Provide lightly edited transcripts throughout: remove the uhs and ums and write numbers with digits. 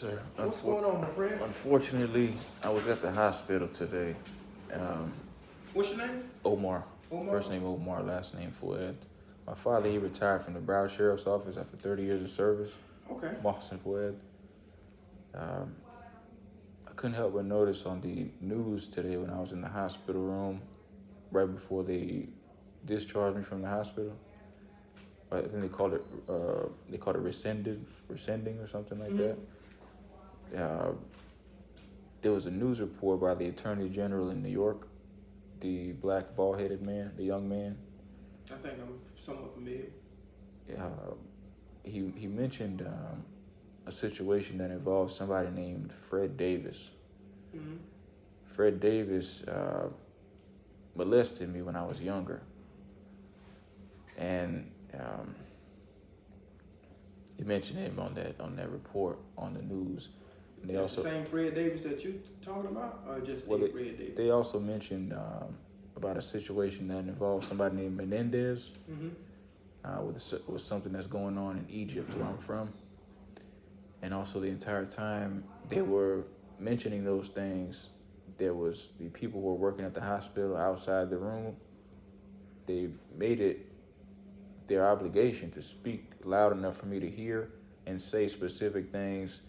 sir. What's going on, my friend? Unfortunately, I was at the hospital today. What's your name? Omar. Omar? First name Omar, last name Fuad. My father, he retired from the Broward Sheriff's Office after 30 years of service. Okay. Mohsen Fuad. I couldn't help but notice on the news today when I was in the hospital room, right before they discharged me from the hospital. I think they called it rescinding or something like that. There was a news report by the Attorney General in New York, the black bald-headed man, the young man. I think I'm somewhat familiar. He mentioned a situation that involved somebody named Fred Davis. Mm-hmm. Fred Davis molested me when I was younger, and he mentioned him on that report on the news. And they That's the same Fred Davis that you talking about, or just Fred Davis? They also mentioned about a situation that involved somebody named Menendez. Mm-hmm. With something that's going on in Egypt, where I'm from. And also the entire time they were mentioning those things, there was the people who were working at the hospital outside the room. They made it their obligation to speak loud enough for me to hear and say specific things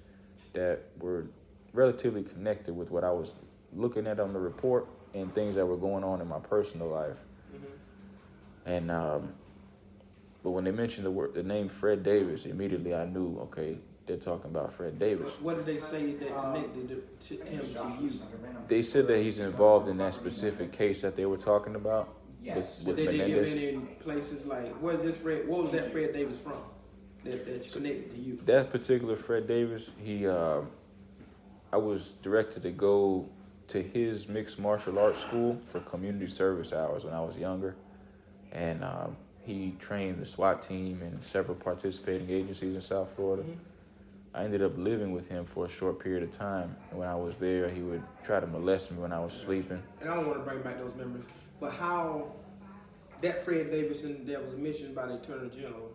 that were relatively connected with what I was looking at on the report and things that were going on in my personal life. Mm-hmm. And but when they mentioned the name Fred Davis, immediately I knew, okay, they're talking about Fred Davis. What did they say that connected him to you? They said that he's involved in that specific case that they were talking about with Did Menendez. they give any places like, what was that Fred Davis from that connected to you? That particular Fred Davis, I was directed to go to his mixed martial arts school for community service hours when I was younger. And he trained the SWAT team and several participating agencies in South Florida. Mm-hmm. I ended up living with him for a short period of time. And when I was there, he would try to molest me when I was sleeping. And I don't want to bring back those memories, but how that Fred Davis that was mentioned by the Attorney General,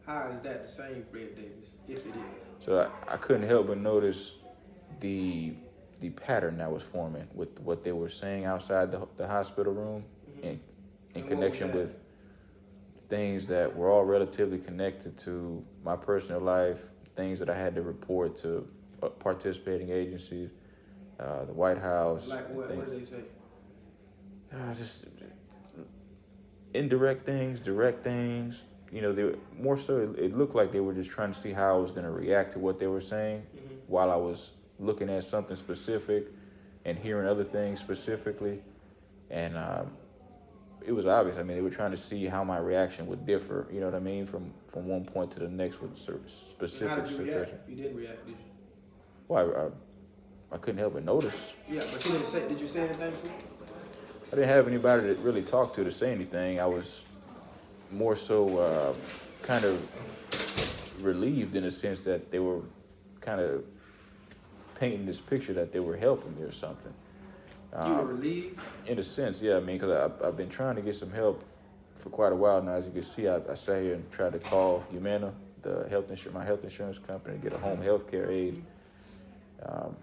how is that the same Fred Davis, if it is? So I couldn't help but notice the pattern that was forming with what they were saying outside the hospital room, Mm-hmm. in connection with things that were all relatively connected to my personal life, things that I had to report to participating agencies, the White House. Like what did they say? Just indirect things, direct things. You know, they were, more so it looked like they were just trying to see how I was going to react to what they were saying while I was looking at something specific and hearing other things specifically. And it was obvious. I mean, they were trying to see how my reaction would differ, you know what I mean, from one point to the next with specific How did you situation. react? You didn't react, did you? Well, I couldn't help but notice. Yeah, but you didn't say, did you say anything to him? I didn't have anybody to really talk to say anything. I was more so kind of relieved in a sense that they were kind of painting this picture that they were helping me or something. You were relieved? In a sense, yeah. I mean, because I've been trying to get some help for quite a while now. As you can see, I sat here and tried to call Humana, my health insurance company, to get a home health care aid.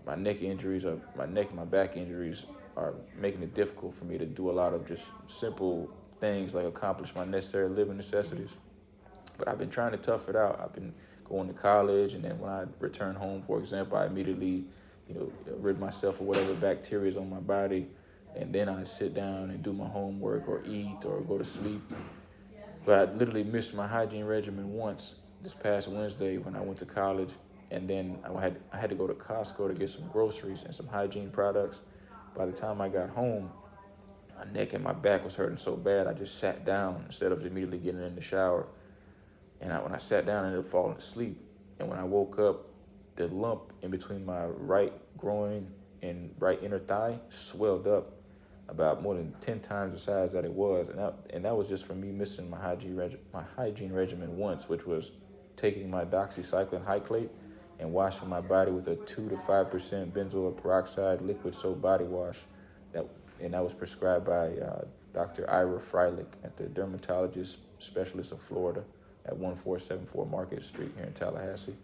My neck and my back injuries are making it difficult for me to do a lot of just simple things like accomplish my necessary living necessities. But I've been trying to tough it out. I've been going to college, and then when I return home, for example, I immediately rid myself of whatever bacteria is on my body, and then I sit down and do my homework or eat or go to sleep. But I literally missed my hygiene regimen once this past Wednesday when I went to college, and then I had to go to Costco to get some groceries and some hygiene products. By the time I got home, my neck and my back was hurting so bad I just sat down instead of immediately getting in the shower. And when I sat down, I ended up falling asleep. And when I woke up, the lump in between my right groin and right inner thigh swelled up about more than 10 times the size that it was. And that was just from me missing my hygiene regimen once, which was taking my doxycycline hyclate and washing my body with a 2 to 5% benzoyl peroxide liquid soap body wash. That was prescribed by Dr. Ira Freilich at the dermatologist specialist of Florida at 1474 Market Street here in Tallahassee.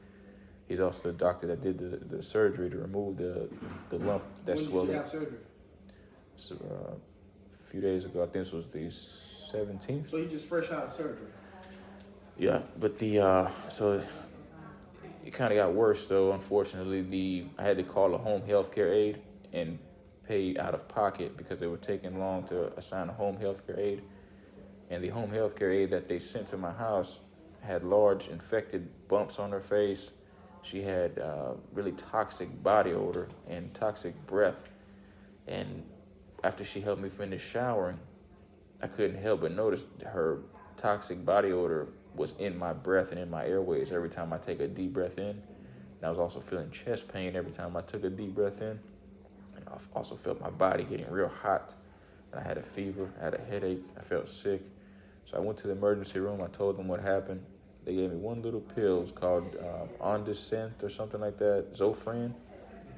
He's also the doctor that did the surgery to remove the lump that When swelled did you up. have surgery? So, a few days ago, I think this was the 17th. So you just fresh out of surgery? Yeah, but so it kind of got worse though. Unfortunately, I had to call a home health care aide and pay out of pocket because they were taking long to assign a home health care aide. And the home health care aide that they sent to my house had large infected bumps on her face. She had really toxic body odor and toxic breath. And after she helped me finish showering, I couldn't help but notice her toxic body odor was in my breath and in my airways every time I take a deep breath in. And I was also feeling chest pain every time I took a deep breath in. And I also felt my body getting real hot. And I had a fever, I had a headache, I felt sick. So I went to the emergency room, I told them what happened. They gave me one little pill, it's called Ondascent or something like that, Zofran.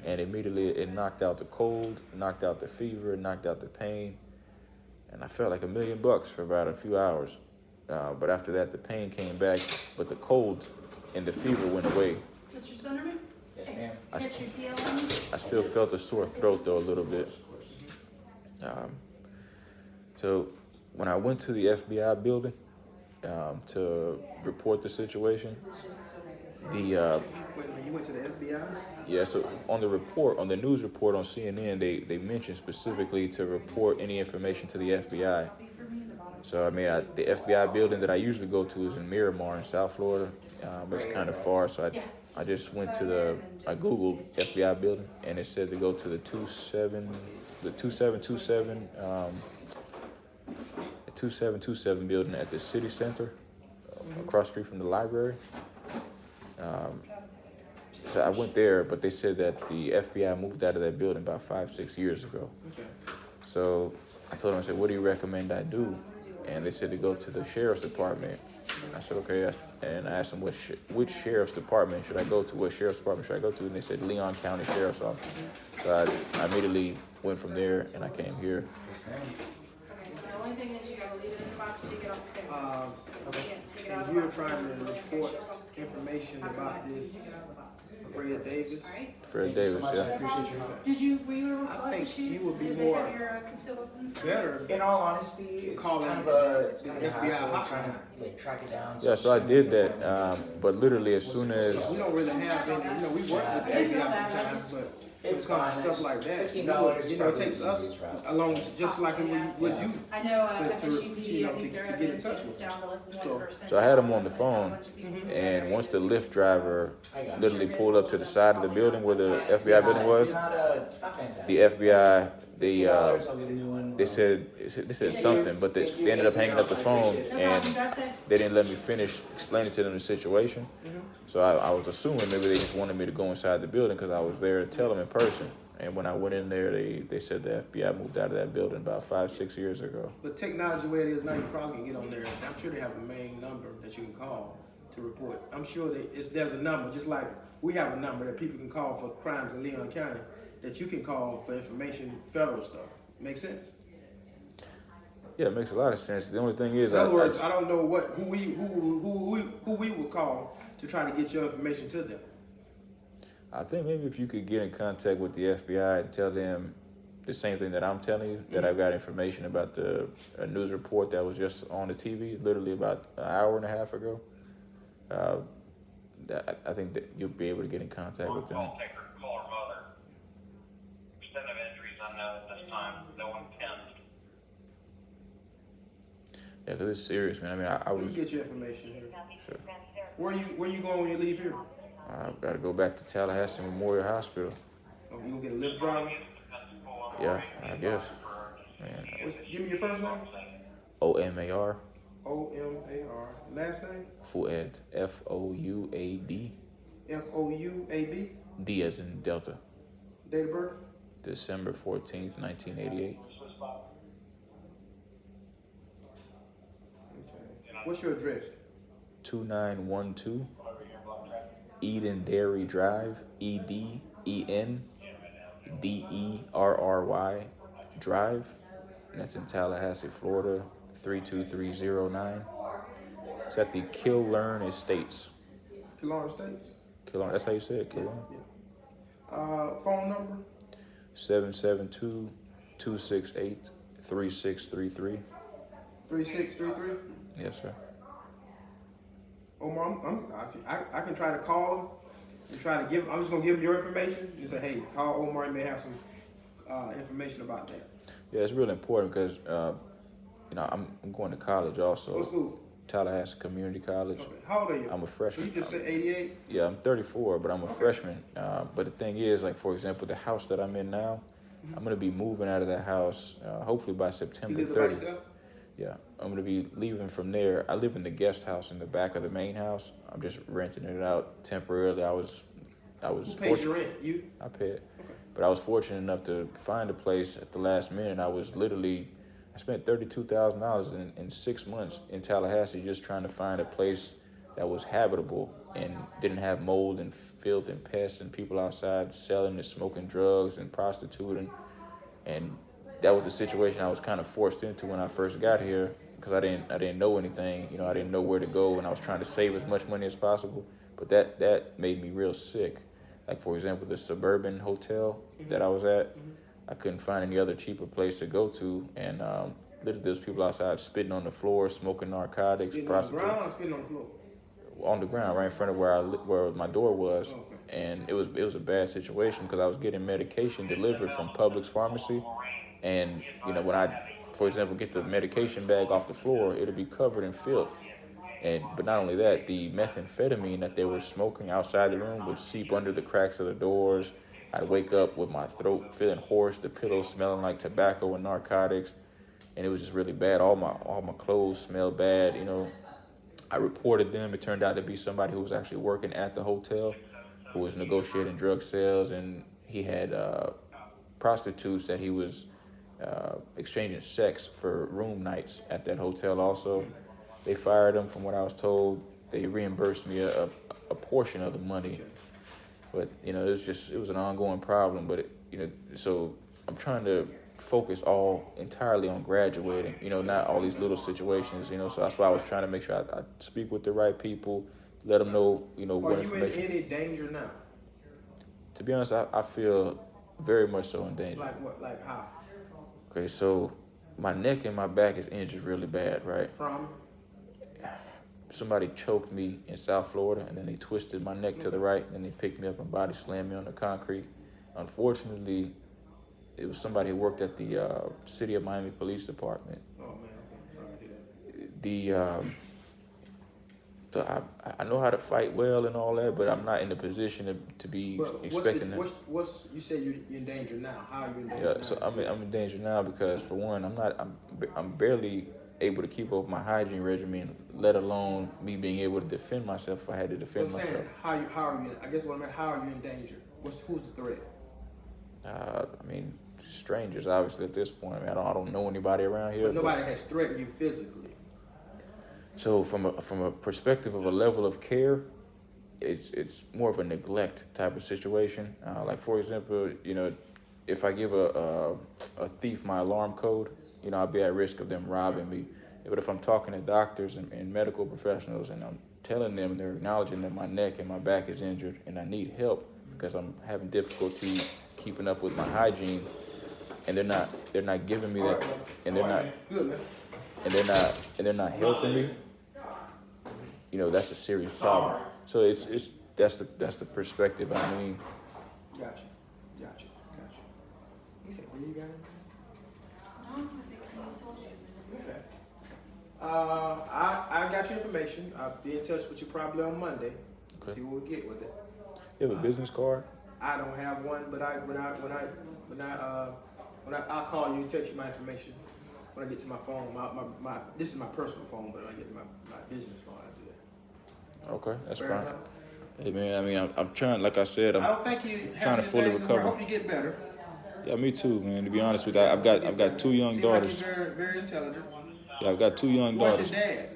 And immediately it knocked out the cold, knocked out the fever, knocked out the pain. And I felt like $1 million for about a few hours. But after that, the pain came back, but the cold and the fever went away. Mr. Sunderman? Yes, ma'am. I still felt a sore throat, though, a little bit. So when I went to the FBI building to report the situation, You went to the FBI? yeah, so on the news report on CNN, they mentioned specifically to report any information to the FBI. So, I mean, the FBI building that I usually go to is in Miramar in South Florida. It's kind of far, so I just went to I Googled FBI building, and it said to go to the 2727 building at the city center, across the street from the library. So I went there, but they said that the FBI moved out of that building about 5-6 years ago. Okay. So I told them, I said, what do you recommend I do? And they said to go to the sheriff's department. I said, okay. And I asked them, which sheriff's department should I go to? What sheriff's department should I go to? And they said, Leon County Sheriff's Office. So I immediately went from there, and I came here. Okay, so the only thing is you gotta leave it in the box, take it off the paper. You can't take it out of And the you're box. trying to report information about this Fred Davis? Alright? Fred Davis, yeah. Appreciate your help. Were you a I report think issue? you would be Did more- they have your concealed weapons? Better. In all honesty, it's Calling kind of the a FBI hassle trying hotline. to like track it down. Yeah, so I did that, but literally as soon as We don't really have any, we work with the FBI sometimes, but when it comes to stuff like that, $15 it takes us along, just like it would you. I know, to- FSUP, I to think their get in evidence touch is with down to like So- 1%. So I had him on the phone, and once the Lyft driver literally pulled up to the side of the building where the FBI building was, It's not fantastic. the FBI, they $15, I'll get a new one. they said something, but they ended up hanging up the phone, and they didn't let me finish explaining to them the situation. So I was assuming maybe they just wanted me to go inside the building because I was there to tell them in person. And when I went in there, they said the FBI moved out of that building about 5-6 years ago. But technology where it is now, you probably can get on there. I'm sure they have a main number that you can call to report. I'm sure there's a number, just like we have a number that people can call for crimes in Leon County, that you can call for information, federal stuff. Make sense? Yeah, it makes a lot of sense. The only thing is, In other words, I don't know who we would call to try to get your information to them. I think maybe if you could get in contact with the FBI and tell them the same thing that I'm telling you, that I've got information about a news report that was just on the TV literally about an hour and a half ago. I think that you'll be able to get in contact with them. Call her mother. Extent of injuries unknown at this time. No one tends. Yeah, because it's serious, man. I mean, I We was can get your information here. sure. Where you going when you leave here? I've got to go back to Tallahassee Memorial Hospital. Oh, you gonna get a Lyft driver? Yeah, I guess. Man. Give me your first name. OMAR. O-M-A-R. Last name? Fuad. Fouad. F-O-U-A-B. D as in Delta. Date of birth? December 14th, 1988. Okay. What's your address? 2912 Eden Dairy Drive, EDENDERRY Drive, and that's in Tallahassee, Florida, 32309. It's at the Kilburn Estates. Killarn Estates? Killing. That's how you say it, killing. Yeah. Phone number? 772-268-3633. 3633? Yes, sir. Omar, I can try to call him and try to give. I'm just gonna give him your information and say, hey, call Omar. He may have some information about that. Yeah, it's really important because I'm going to college also. What school? Tallahassee Community College. Okay. How old are you? I'm a freshman. So you just said 88? Yeah, I'm 34, but I'm a freshman. But the thing is, like, for example, the house that I'm in now, I'm going to be moving out of that house hopefully by September You live 30th. by yourself? Yeah, I'm going to be leaving from there. I live in the guest house in the back of the main house. I'm just renting it out temporarily. I was Who pays fortunate. your rent? You? I pay it. Okay. But I was fortunate enough to find a place at the last minute. I spent $32,000 in 6 months in Tallahassee just trying to find a place that was habitable and didn't have mold and filth and pests and people outside selling and smoking drugs and prostituting. And that was the situation I was kind of forced into when I first got here because I didn't know anything. You know, I didn't know where to go, and I was trying to save as much money as possible. But that made me real sick. Like, for example, the suburban hotel that I was at, I couldn't find any other cheaper place to go to, and literally there's people outside spitting on the floor, smoking narcotics, prostituting. On the ground or spitting on the floor? On the ground, right in front of where my door was. Okay. And it was a bad situation because I was getting medication delivered from Publix pharmacy, and when I, for example, get the medication bag off the floor, it'll be covered in filth. But not only that, the methamphetamine that they were smoking outside the room would seep under the cracks of the doors. I'd wake up with my throat feeling hoarse, the pillows smelling like tobacco and narcotics, and it was just really bad. All my clothes smelled bad. I reported them. It turned out to be somebody who was actually working at the hotel, who was negotiating drug sales, and he had prostitutes that he was exchanging sex for room nights at that hotel also. They fired him, from what I was told. They reimbursed me a portion of the money. But, it was an ongoing problem. But, so I'm trying to focus entirely on graduating, not all these little situations, so that's why I was trying to make sure I speak with the right people, let them know, what information. Are you in any danger now? To be honest, I feel very much so in danger. Like what? Like how? Okay, so my neck and my back is injured really bad, right? From? Somebody choked me in South Florida, and then they twisted my neck to the right, and they picked me up and body slammed me on the concrete. Unfortunately, it was somebody who worked at the City of Miami Police Department. Oh, man. Okay. Sorry to hear that. So I know how to fight well and all that, but I'm not in the position to be expecting that. You say you're in danger now. How are you in danger now? Yeah, so I'm in danger now because, for one, I'm barely able to keep up with my hygiene regimen, let alone me being able to defend myself if I had to defend myself. How are you? I guess how are you in danger? Who's the threat? Strangers, obviously, at this point. I don't know anybody around here. But nobody has threatened you physically. So from a perspective of a level of care, it's more of a neglect type of situation. Like, for example, if I give a thief my alarm code, I'll be at risk of them robbing me. But if I'm talking to doctors and medical professionals and I'm telling them, they're acknowledging that my neck and my back is injured and I need help because I'm having difficulty keeping up with my hygiene, and they're not giving me that, and they're not helping me. That's a serious problem. So that's the perspective. Gotcha. Okay, where you got it? No, I think he told you. Okay. I got your information. I'll be in touch with you probably on Monday. Okay. See what we get with it. You have a business card? I don't have one, but I'll call you and text you my information when I get to my phone. This is my personal phone, but when I get to my business phone, I do that. Okay, that's Fair fine. enough. Hey man, I'm trying. Like I said, I I'm don't think you trying to fully recover. I hope you get better. Yeah, me too, man. To be honest with you, I've got two young daughters. Seem like you're very, very intelligent. Yeah, I've got two young Where's daughters. your dad?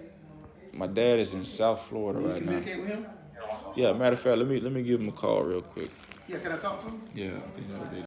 My dad is in South Florida Can you right now. communicate with him? Yeah, matter of fact, let me give him a call real quick. Yeah, can I talk to him? Yeah, I think that'll be